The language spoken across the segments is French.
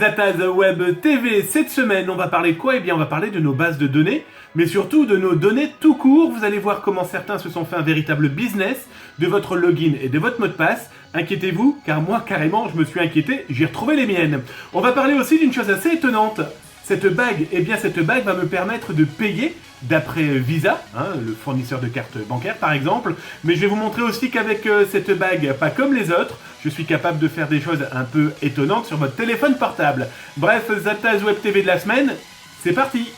Zataz Web TV. Cette semaine, on va parler de quoi? Eh bien, on va parler de nos bases de données, mais surtout de nos données tout court. Vous allez voir comment certains se sont fait un véritable business de votre login et de votre mot de passe. Inquiétez-vous, car moi, carrément, je me suis inquiété, j'ai retrouvé les miennes. On va parler aussi d'une chose assez étonnante. Cette bague, eh bien cette bague va me permettre de payer d'après Visa, le fournisseur de cartes bancaires par exemple, mais je vais vous montrer aussi qu'avec cette bague, pas comme les autres, je suis capable de faire des choses un peu étonnantes sur votre téléphone portable. Bref, Zataz Web TV de la semaine, c'est parti!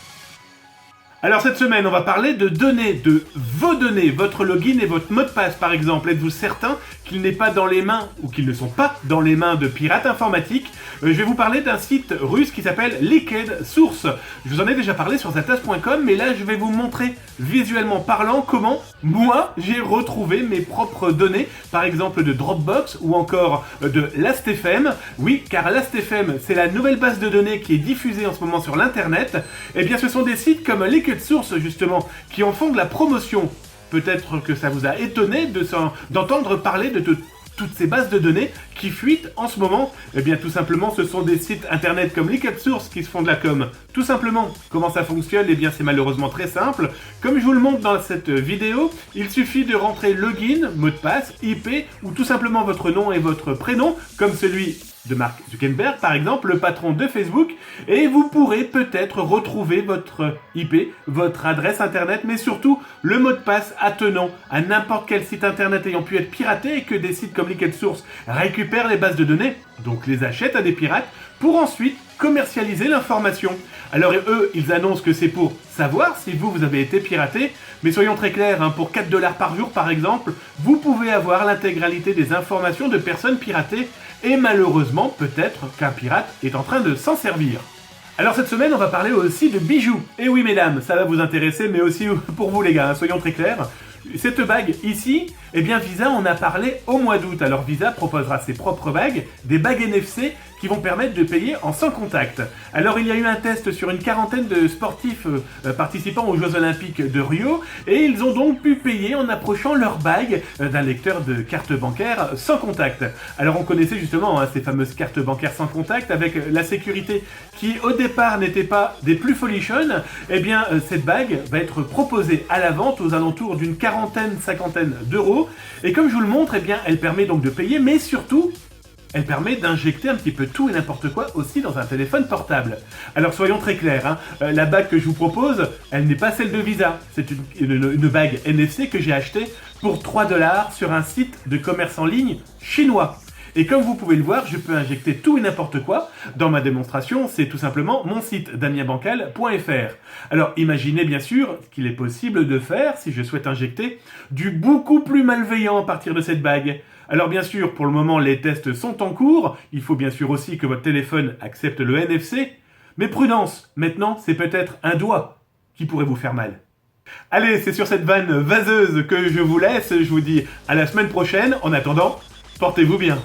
Alors cette semaine, on va parler de données, de vos données, votre login et votre mot de passe par exemple. Êtes-vous certain qu'il n'est pas dans les mains, ou qu'ils ne sont pas dans les mains de pirates informatiques? Je vais vous parler d'un site russe qui s'appelle Liquid Source. Je vous en ai déjà parlé sur zataz.com, mais là je vais vous montrer visuellement parlant comment moi j'ai retrouvé mes propres données, par exemple de Dropbox ou encore de Last.fm. Oui, car Last.fm c'est la nouvelle base de données qui est diffusée en ce moment sur l'internet. Eh bien ce sont des sites comme Liquid Source justement qui en font de la promotion. Peut-être que ça vous a étonné d'entendre parler de toutes ces bases de données qui fuitent en ce moment. Eh bien tout simplement ce sont des sites internet comme Liquid Source qui se font de la com. Tout simplement, comment ça fonctionne? Eh bien c'est malheureusement très simple. Comme je vous le montre dans cette vidéo, il suffit de rentrer login, mot de passe, IP ou tout simplement votre nom et votre prénom, comme celui de Mark Zuckerberg par exemple, le patron de Facebook, et vous pourrez peut-être retrouver votre IP, votre adresse internet, mais surtout le mot de passe attenant à n'importe quel site internet ayant pu être piraté et que des sites comme Liquid Source récupèrent les bases de données, donc les achètent à des pirates, pour ensuite commercialiser l'information. Alors eux, ils annoncent que c'est pour savoir si vous avez été piraté, mais soyons très clairs, pour 4 $ par jour par exemple, vous pouvez avoir l'intégralité des informations de personnes piratées, et malheureusement, peut-être qu'un pirate est en train de s'en servir. Alors cette semaine, on va parler aussi de bijoux. Et oui mesdames, ça va vous intéresser, mais aussi pour vous les gars, soyons très clairs. Cette bague ici, eh bien Visa en a parlé au mois d'août. Alors Visa proposera ses propres bagues, des bagues NFC qui vont permettre de payer en sans contact. Alors il y a eu un test sur une quarantaine de sportifs participant aux Jeux Olympiques de Rio et ils ont donc pu payer en approchant leur bague d'un lecteur de carte bancaire sans contact. Alors on connaissait justement ces fameuses cartes bancaires sans contact avec la sécurité qui au départ n'était pas des plus folichonnes. Eh bien cette bague va être proposée à la vente aux alentours d'une cinquantaine d'euros. Et comme je vous le montre, eh bien elle permet donc de payer, mais surtout elle permet d'injecter un petit peu tout et n'importe quoi aussi dans un téléphone portable. Alors soyons très clairs, la bague que je vous propose, elle n'est pas celle de Visa. C'est une bague NFC que j'ai achetée pour 3 $ sur un site de commerce en ligne chinois. Et comme vous pouvez le voir, je peux injecter tout et n'importe quoi. Dans ma démonstration, c'est tout simplement mon site damienbancal.fr. Alors imaginez bien sûr qu'il est possible de faire, si je souhaite injecter, du beaucoup plus malveillant à partir de cette bague. Alors bien sûr, pour le moment, les tests sont en cours. Il faut bien sûr aussi que votre téléphone accepte le NFC. Mais prudence, maintenant, c'est peut-être un doigt qui pourrait vous faire mal. Allez, c'est sur cette vanne vaseuse que je vous laisse. Je vous dis à la semaine prochaine. En attendant, portez-vous bien.